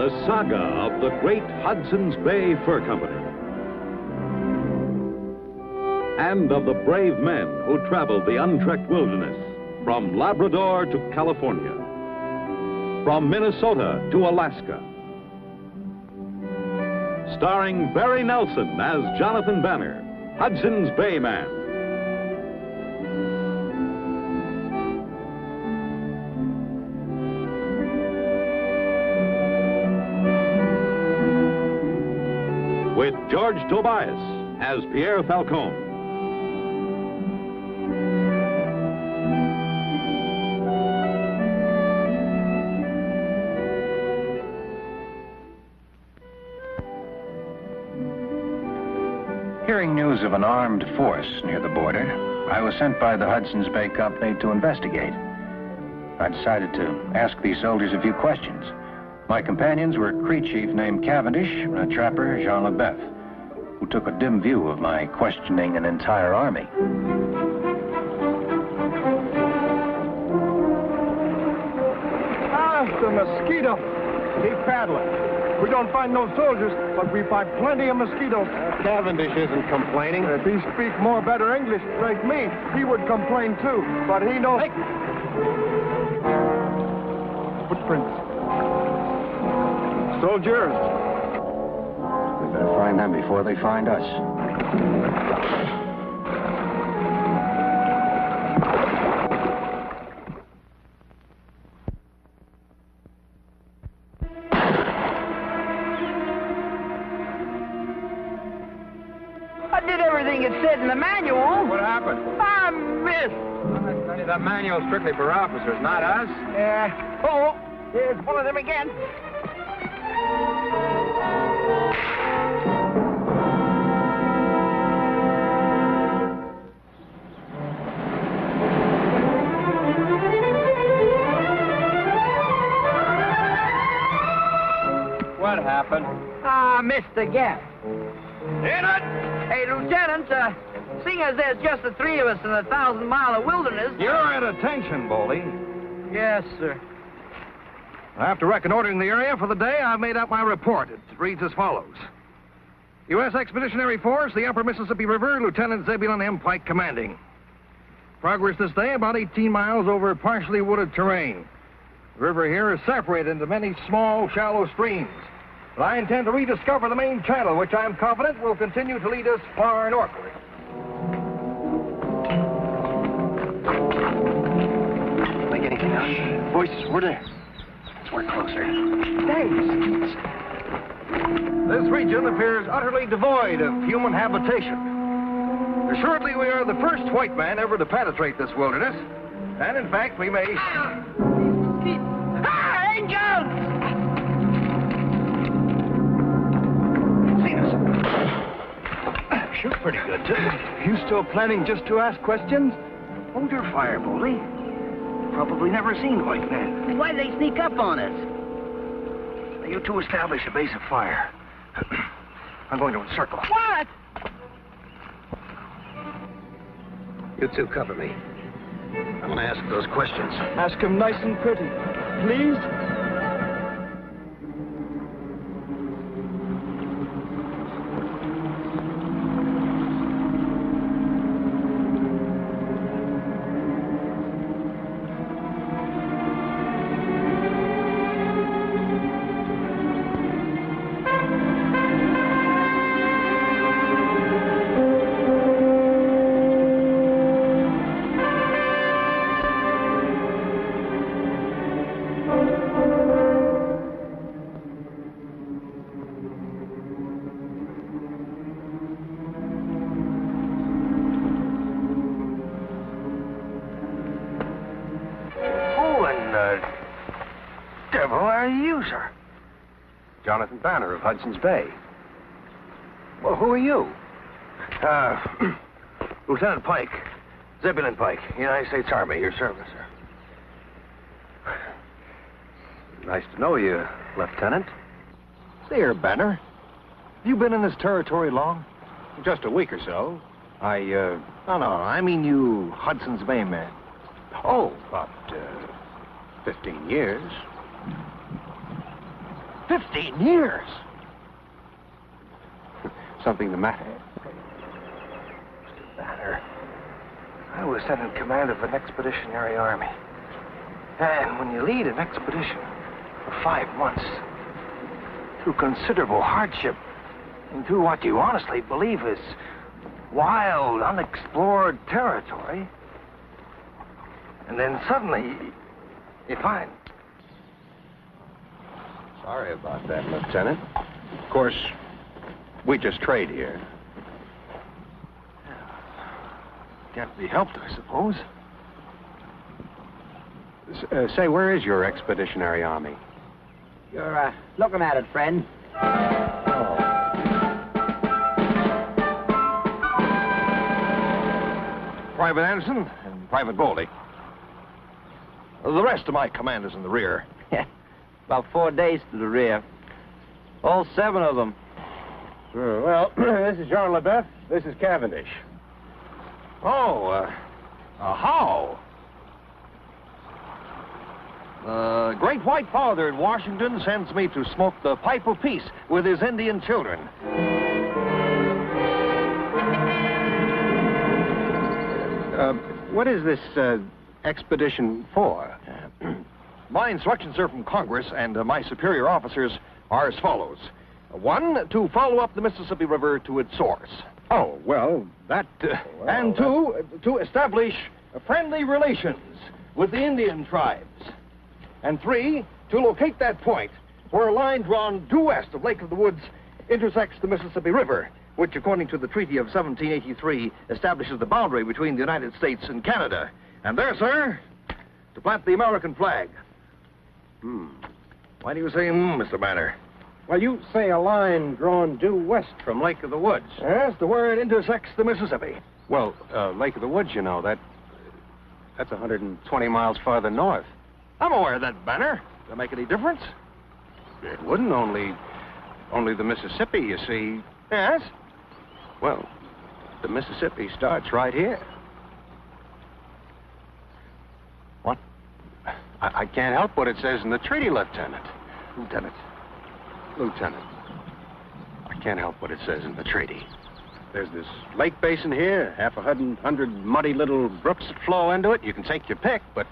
the saga of the great Hudson's Bay Fur Company. And of the brave men who traveled the untrekked wilderness from Labrador to California, from Minnesota to Alaska. Starring Barry Nelson as Jonathan Banner, Hudson's Bay Man. With George Tobias as Pierre Falcone. Hearing news of an armed force near the border, I was sent by the Hudson's Bay Company to investigate. I decided to ask these soldiers a few questions. My companions were a Cree chief named Cavendish and a trapper, Jean Leboeuf, who took a dim view of my questioning an entire army. Ah, the mosquito. Keep paddling. We don't find no soldiers, but we find plenty of mosquitoes. Cavendish isn't complaining. If he speak more better English like me, he would complain too, but he knows... Hey. Footprints. Soldiers. We better find them before they find us. I did everything it said in the manual. What happened? I missed. That manual's strictly for officers, not us. Yeah. Oh, here's one of them again. What happened? I missed again. Hit it! Hey, Lieutenant, seeing as there's just the three of us in 1,000-mile wilderness... You're at attention, Boley. Yes, sir. After reconnoitering the area for the day, I've made out my report. It reads as follows. U.S. Expeditionary Force, the Upper Mississippi River, Lieutenant Zebulon M. Pike commanding. Progress this day about 18 miles over partially wooded terrain. The river here is separated into many small, shallow streams. But I intend to rediscover the main channel, which I'm confident will continue to lead us far northward. Make anything out? Voices, we're there. Let's work closer. Thanks. This region appears utterly devoid of human habitation. Assuredly, we are the first white man ever to penetrate this wilderness. And in fact, we may... Ah, angels! Shoot pretty good, too. You still planning just to ask questions? Hold your fire, Boley. Probably never seen white men. Why'd they sneak up on us? You two establish a base of fire. I'm going to encircle. What? You two cover me. I'm going to ask those questions. Ask him nice and pretty. Please? Devil are you, sir? Jonathan Banner of Hudson's Bay. Well, who are you? Lieutenant Pike. Zebulon Pike, United States Army, your service, sir. Nice to know you, Lieutenant. See here, Banner. You been in this territory long? Just a week or so. No, I mean you Hudson's Bay man. Oh, about 15 years. 15 years. Something the matter? Mr. Banner, I was sent in command of an expeditionary army. And when you lead an expedition for 5 months, through considerable hardship, and through what you honestly believe is wild, unexplored territory, and then suddenly you find... Sorry about that, Lieutenant. Of course, we just trade here. Can't be helped, I suppose. Say, where is your expeditionary army? You're looking at it, friend. Private Anderson and Private Boldy. The rest of my command is in the rear. About 4 days to the rear. All 7 of them. Well, this is Jean LeBeuf. This is Cavendish. Oh, how? The Great White Father in Washington sends me to smoke the pipe of peace with his Indian children. What is this expedition for? My instructions are from Congress, and my superior officers are as follows. 1, to follow up the Mississippi River to its source. Oh, well, that... And 2, to establish friendly relations with the Indian tribes. And 3, to locate that point where a line drawn due west of Lake of the Woods intersects the Mississippi River, which, according to the Treaty of 1783, establishes the boundary between the United States and Canada. And there, sir, to plant the American flag. Why do you say, Mr. Banner? Well, you say a line drawn due west from Lake of the Woods. Yes, to where it intersects the Mississippi. Well, Lake of the Woods, you know, that's 120 miles farther north. I'm aware of that, Banner. Does that make any difference? It wouldn't, only the Mississippi, you see. Yes? Well, the Mississippi starts right here. What? I can't help what it says in the treaty, Lieutenant. Lieutenant. I can't help what it says in the treaty. There's this lake basin here, 100 muddy little brooks that flow into it. You can take your pick, but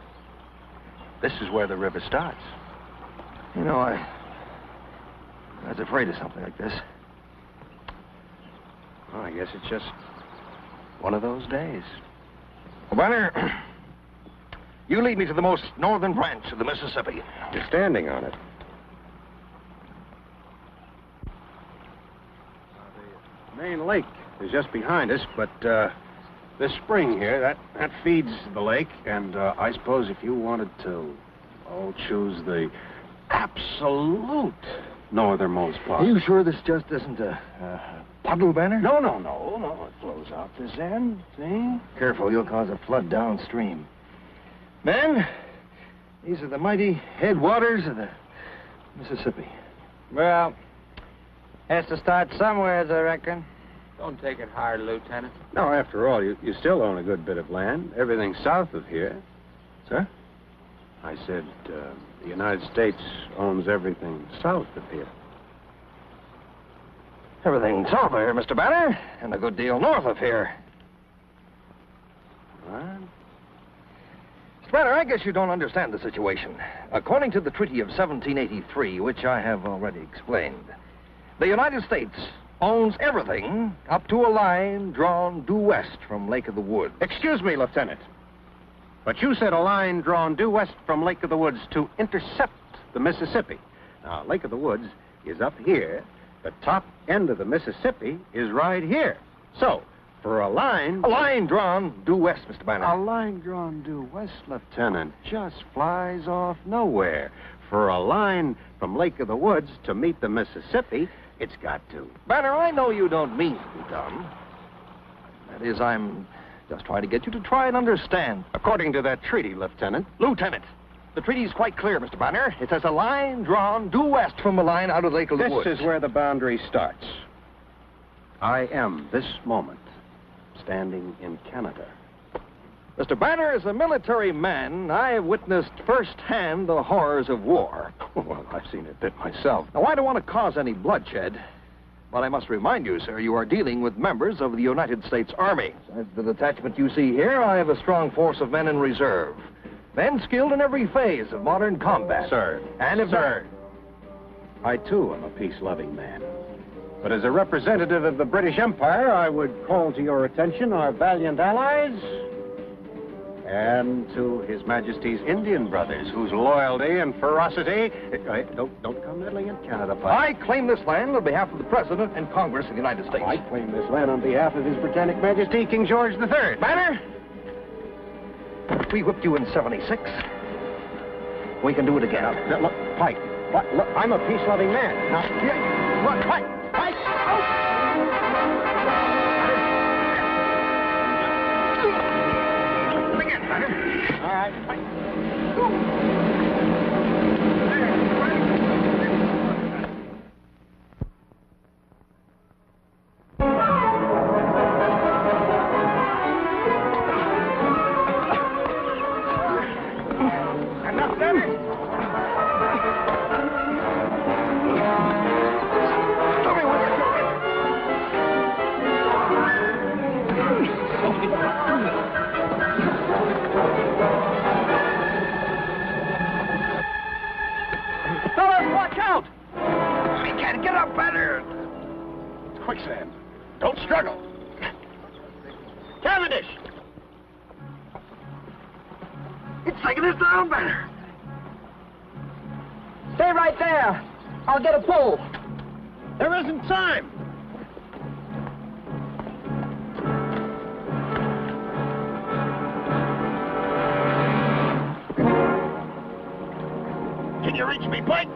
this is where the river starts. You know, I was afraid of something like this. Well, I guess it's just one of those days. Well, Banner, you lead me to the most northern branch of the Mississippi. You're standing on it. The main lake is just behind us, but this spring here, that feeds the lake, and I suppose if you wanted to, choose the absolute northernmost part. Are you sure this just isn't a puddle, Banner? No. It flows out this end, see? Careful, you'll cause a flood downstream. Men, these are the mighty headwaters of the Mississippi. Well, has to start somewhere, I reckon. Don't take it hard, Lieutenant. No, after all, you still own a good bit of land. Everything south of here. Sir? I said, the United States owns everything south of here. Everything south of here, Mr. Banner, and a good deal north of here. What? Mr. Banner, I guess you don't understand the situation. According to the Treaty of 1783, which I have already explained, the United States owns everything up to a line drawn due west from Lake of the Woods. Excuse me, Lieutenant. But you said a line drawn due west from Lake of the Woods to intercept the Mississippi. Now, Lake of the Woods is up here. The top end of the Mississippi is right here. So, for a line... A line drawn due west, Mr. Banner. A line drawn due west, Lieutenant, just flies off nowhere. For a line from Lake of the Woods to meet the Mississippi, it's got to. Banner, I know you don't mean to be dumb. That is, I'm just trying to get you to try and understand. According to that treaty, Lieutenant. Lieutenant, the treaty is quite clear, Mr. Banner. It says a line drawn due west from the line out of Lake of the Woods. This is where the boundary starts. I am, this moment, standing in Canada. Mr. Banner, as a military man, I've witnessed firsthand the horrors of war. Well, I've seen it a bit myself. Now, I don't want to cause any bloodshed, but I must remind you, sir, you are dealing with members of the United States Army. As the detachment you see here, I have a strong force of men in reserve. Men skilled in every phase of modern combat. Sir. And if Sir. I, too, am a peace-loving man. But as a representative of the British Empire, I would call to your attention our valiant allies and to His Majesty's Indian brothers, whose loyalty and ferocity... Don't come meddling in Canada, Pike. I claim this land on behalf of the President and Congress of the United States. I claim this land on behalf of His Britannic Majesty, King George III. Banner, we whipped you in 76. We can do it again. Now, look, Pike, look, I'm a peace-loving man. Now, look, Pike! Out! Again, Banner. All right, Enough, Banner. Tell me what you're doing. Fellas, watch out! We can't get up, Banner. It's quicksand. Don't struggle. Cavendish! It's taking us down, Banner. Stay right there. I'll get a pull. There isn't time. Can you reach me, Pike?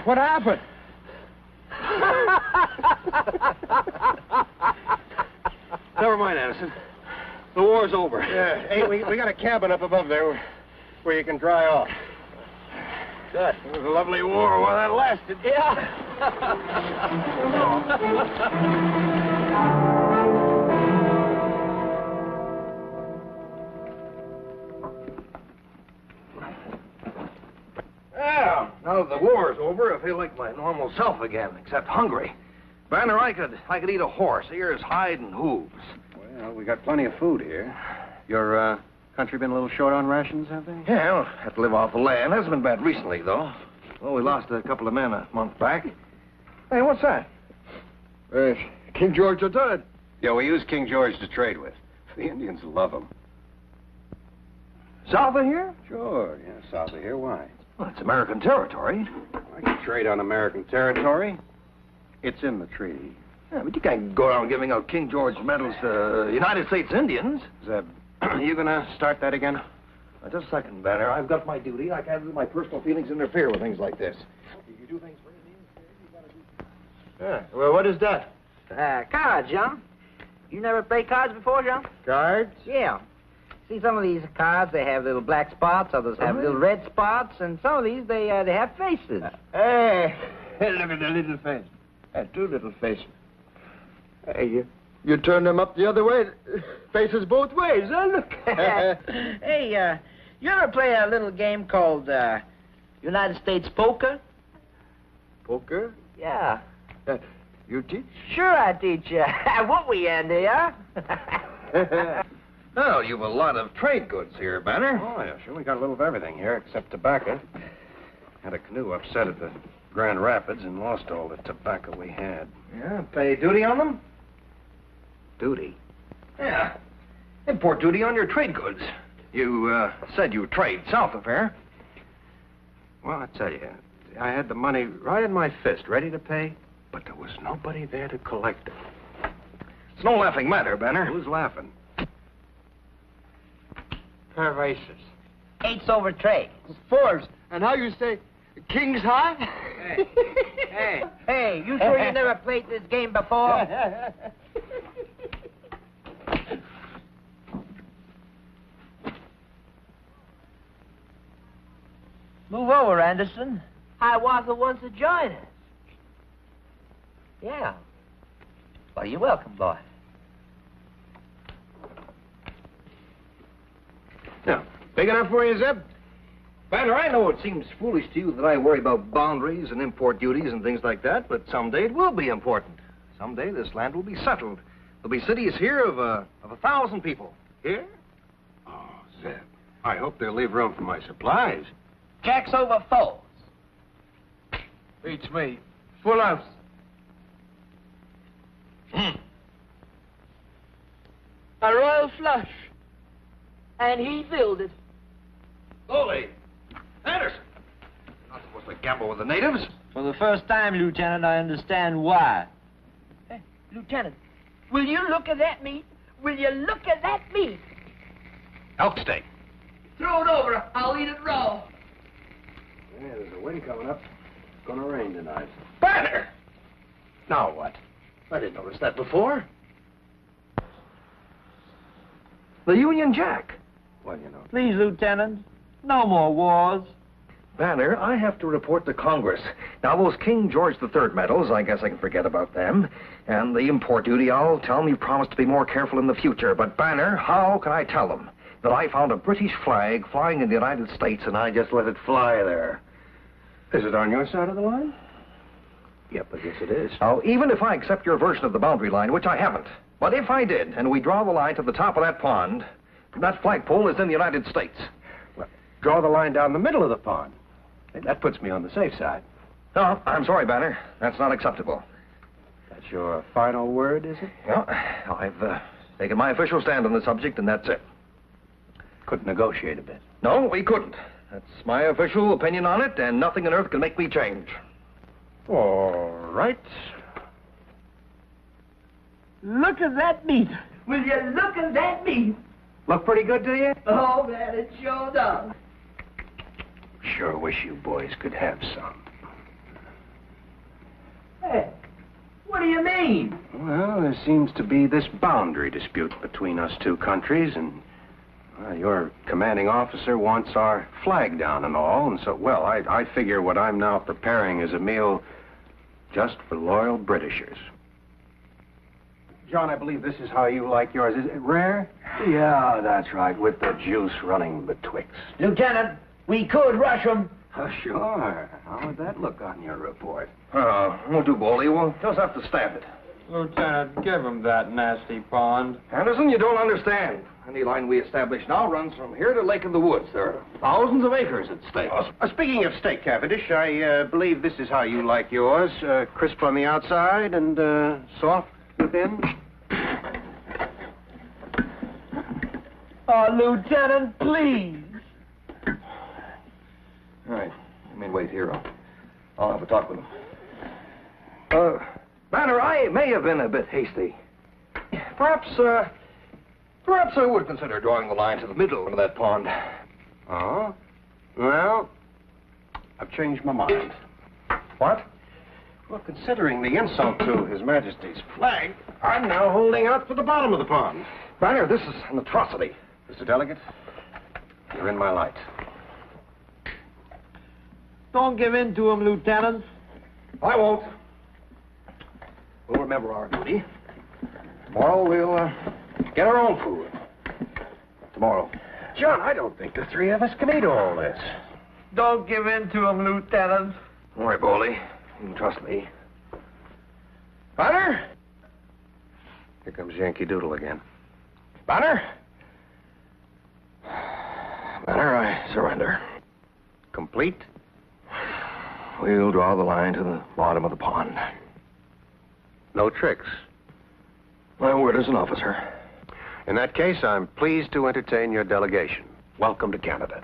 What happened? Never mind, Anderson. The war's over. Yeah, hey, we got a cabin up above there where you can dry off. Good. It was a lovely war while that lasted. Yeah. Well, now that the war's over, I feel like my normal self again, except hungry. Banner, I could eat a horse, ears, hide, and hooves. Well, we got plenty of food here. Your country been a little short on rations, have they? Yeah, I'll have to live off the land. Hasn't been bad recently, though. Well, we lost a couple of men a month back. Hey, what's that? King George III. Yeah, we use King George to trade with. The Indians love him. South of here? Sure, yeah, south of here. Why? Well, it's American territory. I can trade on American territory. It's in the treaty. Yeah, but you can't go around giving out King George medals to United States Indians. Zeb, you gonna start that again? Just a second, Banner. I've got my duty. I can't let my personal feelings interfere with things like this. If you do things for Indians, you gotta do... Yeah, well, what is that? Cards, John. You never played cards before, John? Cards? Yeah. See, some of these cards, they have little black spots, others have little red spots, and some of these, they have faces. Hey, look at the little face. Two little faces. Hey, you turn them up the other way. Faces both ways, huh? Look. Hey, you ever play a little game called United States Poker? Poker? Yeah. You teach? Sure I teach you. What we Andy, huh? Well, you've a lot of trade goods here, Banner. Oh, yeah, sure. We got a little of everything here, except tobacco. Had a canoe upset at the Grand Rapids and lost all the tobacco we had. Yeah, pay duty on them? Duty? Yeah. Import duty on your trade goods. You said you trade south of here. Well, I tell you, I had the money right in my fist, ready to pay, but there was nobody there to collect it. It's no laughing matter, Banner. Who's laughing? Pervases. Eight's over trade. Fours. And how you say, king's high? Hey. Hey, you sure you never played this game before? Move over, Anderson. Hiawatha wants to join us. Yeah. Well, you're welcome, boy. Now, big enough for you, Zeb? Banner, I know it seems foolish to you that I worry about boundaries and import duties and things like that, but someday it will be important. Someday this land will be settled. There'll be cities here of 1,000 people. Here? Oh, Zeb, I hope they'll leave room for my supplies. Jack's over fours. Beats me. Full house. A royal flush. And he filled it. Slowly. Anderson. Not supposed to gamble with the natives. For the first time, Lieutenant, I understand why. Hey, Lieutenant, will you look at that meat? Will you look at that meat? Elk steak. Throw it over. I'll eat it raw. Yeah, there's a wind coming up. It's gonna rain tonight. Banner! Now what? I didn't notice that before. The Union Jack. Well, you know. Please, Lieutenant, no more wars. Banner, I have to report to Congress. Now, those King George III medals, I guess I can forget about them. And the import duty, I'll tell them you promised to be more careful in the future. But, Banner, how can I tell them that I found a British flag flying in the United States and I just let it fly there? Is it on your side of the line? Yep, I guess it is. Now, even if I accept your version of the boundary line, which I haven't, but if I did, and we draw the line to the top of that pond, that flagpole is in the United States. Well, draw the line down the middle of the pond. That puts me on the safe side. No, I'm sorry, Banner. That's not acceptable. That's your final word, is it? Well, I've taken my official stand on the subject, and that's it. Couldn't negotiate a bit. No, we couldn't. That's my official opinion on it, and nothing on earth can make me change. All right. Look at that meat. Will you look at that meat? Look pretty good to you? Oh, man, it sure does. Sure wish you boys could have some. Hey, what do you mean? Well, there seems to be this boundary dispute between us two countries, and your commanding officer wants our flag down and all, and so, well, I figure what I'm now preparing is a meal just for loyal Britishers. John, I believe this is how you like yours. Is it rare? Yeah, that's right, with the juice running betwixt. Lieutenant, we could rush them. Oh, sure. How would that look on your report? Won't do, Boley. We'll just have to stamp it. Lieutenant, give him that nasty pond. Anderson, you don't understand. Any line we establish now runs from here to Lake in the Woods. There are thousands of acres at stake. Speaking of steak, Cavendish, I believe this is how you like yours. Crisp on the outside and soft within. Oh, Lieutenant, please. All right. You may wait here. I'll have a talk with him. Banner, I may have been a bit hasty. Perhaps I would consider drawing the line to the middle of that pond. Oh? Well, I've changed my mind. What? Well, considering the insult to His Majesty's flag, I'm now holding out for the bottom of the pond. Banner, this is an atrocity. Mr. Delegate, you're in my light. Don't give in to him, Lieutenant. I won't. We'll remember our duty. Tomorrow we'll get our own food. Tomorrow. John, I don't think the three of us can eat all this. Don't give in to him, Lieutenant. Don't worry, Boley. You can trust me. Banner? Here comes Yankee Doodle again. Banner? Banner, I surrender. Complete? we'll draw the line to the bottom of the pond. No tricks. My word as an officer. In that case, I'm pleased to entertain your delegation. Welcome to Canada.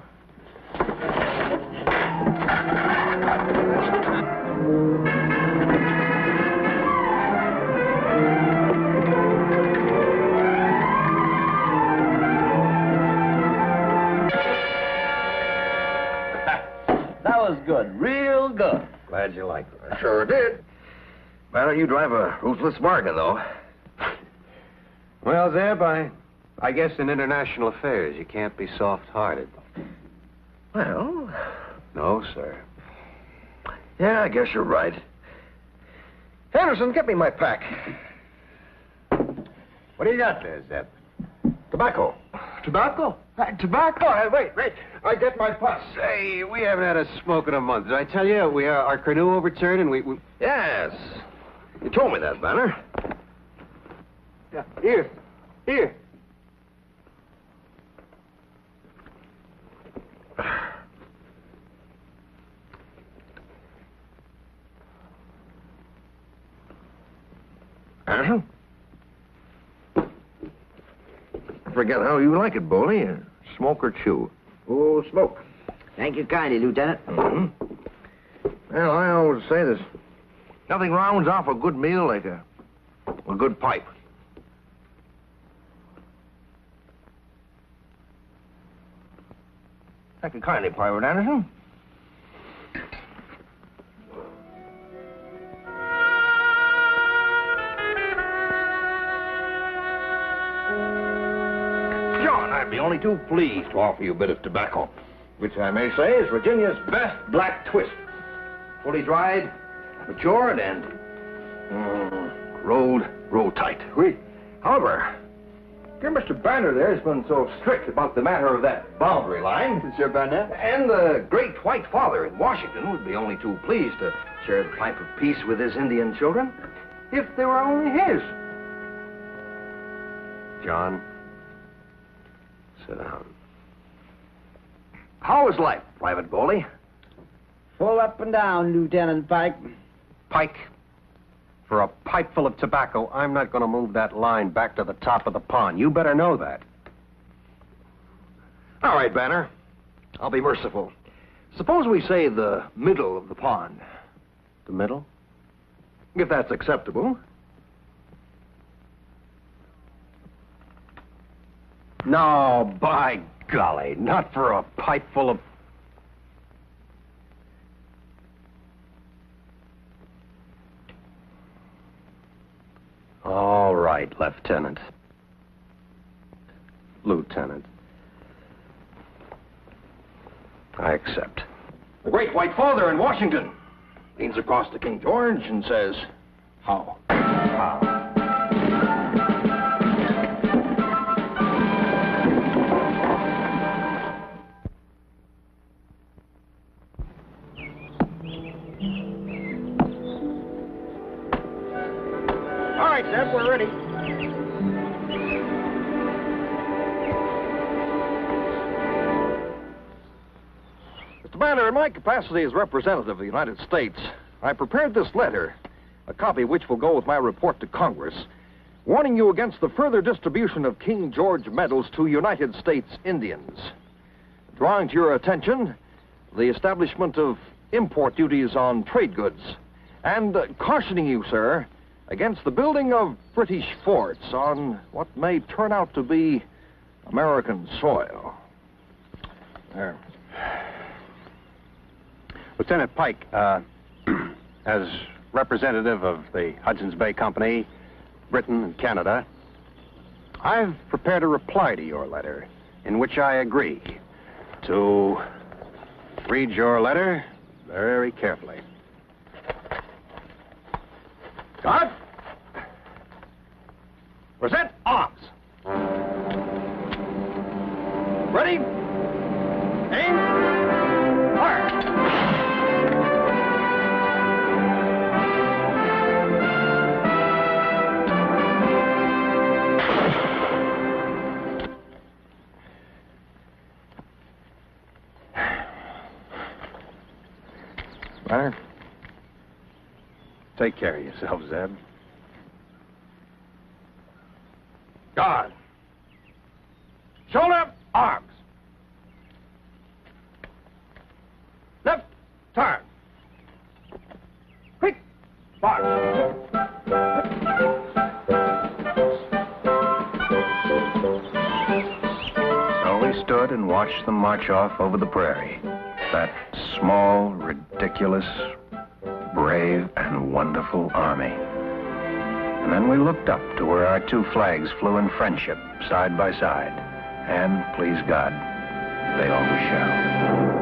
That was good, real good. Glad you liked it. Sure did. Banner, you drive a ruthless bargain, though. Well, Zeb, I guess in international affairs you can't be soft-hearted. Well... No, sir. Yeah, I guess you're right. Anderson, get me my pack. What do you got there, Zeb? Tobacco. Tobacco? Tobacco? Wait. I get my pass. Say, we haven't had a smoke in a month. Did I tell you? Our canoe overturned and we... Yes. You told me that, Banner. Yeah, here. Anderson? I forget how you like it, Boley. Smoke or chew? Oh, smoke. Thank you kindly, Lieutenant. Mm-hmm. Well, I always say this. Nothing rounds off a good meal like a good pipe. Thank you kindly, Private Anderson. John, I'd be only too pleased to offer you a bit of tobacco, which I may say is Virginia's best black twist. Fully dried, matured, and rolled tight. Oui. However, dear Mr. Banner there has been so strict about the matter of that boundary line. Monsieur Banner? And the great white father in Washington would be only too pleased to share the pipe of peace with his Indian children, if they were only his. John, sit down. How is life, Private Boley? Full up and down, Lieutenant Pike. Pike, for a pipe full of tobacco, I'm not going to move that line back to the top of the pond. You better know that. All right, Banner. I'll be merciful. Suppose we say the middle of the pond. The middle? If that's acceptable. No, by golly, not for a pipe full of... All right, Lieutenant. I accept. The great white father in Washington leans across to King George and says, how? All right, Zeb, we're ready. Mr. Banner, in my capacity as representative of the United States, I prepared this letter, a copy of which will go with my report to Congress, warning you against the further distribution of King George medals to United States Indians. Drawing to your attention the establishment of import duties on trade goods, and cautioning you, sir, against the building of British forts on what may turn out to be American soil. There. Lieutenant Pike, as representative of the Hudson's Bay Company, Britain and Canada, I've prepared a reply to your letter in which I agree to read your letter very carefully. God? Present arms. Ready? Aim. Fire. Banner? Take care of yourself, Zeb. Guard. Shoulder, arms. Left, turn. Quick, march. So we stood and watched them march off over the prairie. That small, ridiculous, brave, and wonderful army. And then we looked up to where our two flags flew in friendship, side by side. And, please God, they always shall.